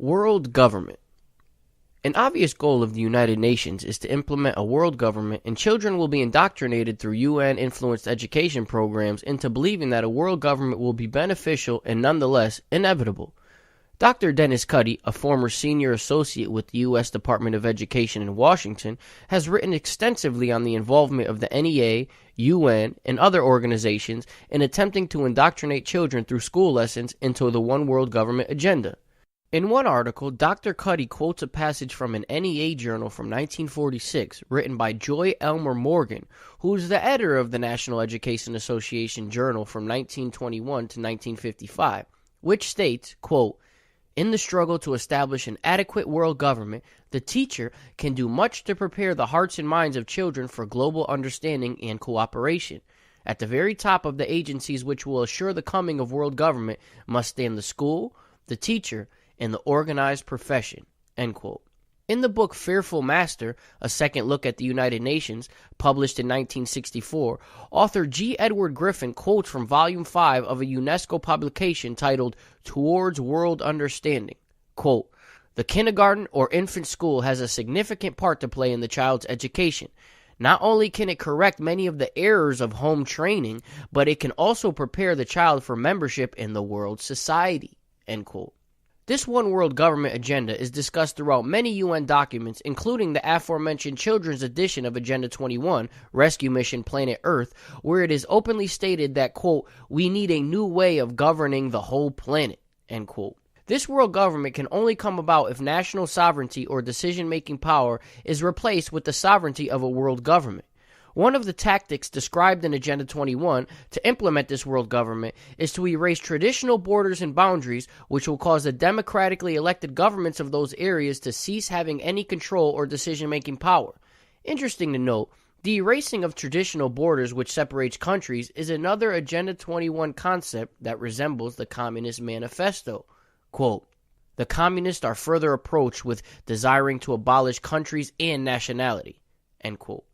World government. An obvious goal of the United Nations is to implement a world government, and children will be indoctrinated through UN-influenced education programs into believing that a world government will be beneficial and nonetheless inevitable. Dr. Dennis Cuddy, a former senior associate with the U.S. Department of Education in Washington, has written extensively on the involvement of the NEA, UN, and other organizations in attempting to indoctrinate children through school lessons into the one world government agenda. In one article, Dr. Cuddy quotes a passage from an NEA journal from 1946 written by Joy Elmer Morgan, who is the editor of the National Education Association Journal from 1921 to 1955, which states, quote, "In the struggle to establish an adequate world government, the teacher can do much to prepare the hearts and minds of children for global understanding and cooperation. At the very top of the agencies which will assure the coming of world government must stand the school, the teacher, and the organized profession." End quote. In the book Fearful Master, A Second Look at the United Nations, published in 1964, author G. Edward Griffin quotes from Volume 5 of a UNESCO publication titled Towards World Understanding. Quote, "The kindergarten or infant school has a significant part to play in the child's education. Not only can it correct many of the errors of home training, but it can also prepare the child for membership in the world society." End quote. This one world government agenda is discussed throughout many UN documents, including the aforementioned children's edition of Agenda 21, Rescue Mission Planet Earth, where it is openly stated that, quote, "we need a new way of governing the whole planet," end quote. This world government can only come about if national sovereignty or decision-making power is replaced with the sovereignty of a world government. One of the tactics described in Agenda 21 to implement this world government is to erase traditional borders and boundaries, which will cause the democratically elected governments of those areas to cease having any control or decision-making power. Interesting to note, the erasing of traditional borders which separates countries is another Agenda 21 concept that resembles the Communist Manifesto. Quote, "The communists are further approached with desiring to abolish countries and nationality." End quote.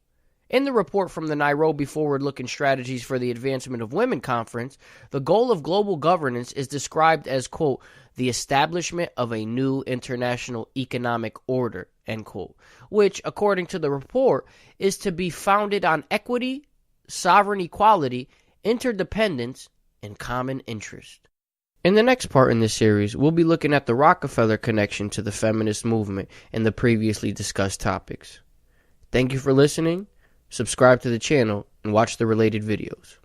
In the report from the Nairobi Forward-Looking Strategies for the Advancement of Women Conference, the goal of global governance is described as, quote, "the establishment of a new international economic order," end quote, which, according to the report, is to be founded on equity, sovereign equality, interdependence, and common interest. In the next part in this series, we'll be looking at the Rockefeller connection to the feminist movement and the previously discussed topics. Thank you for listening. Subscribe to the channel and watch the related videos.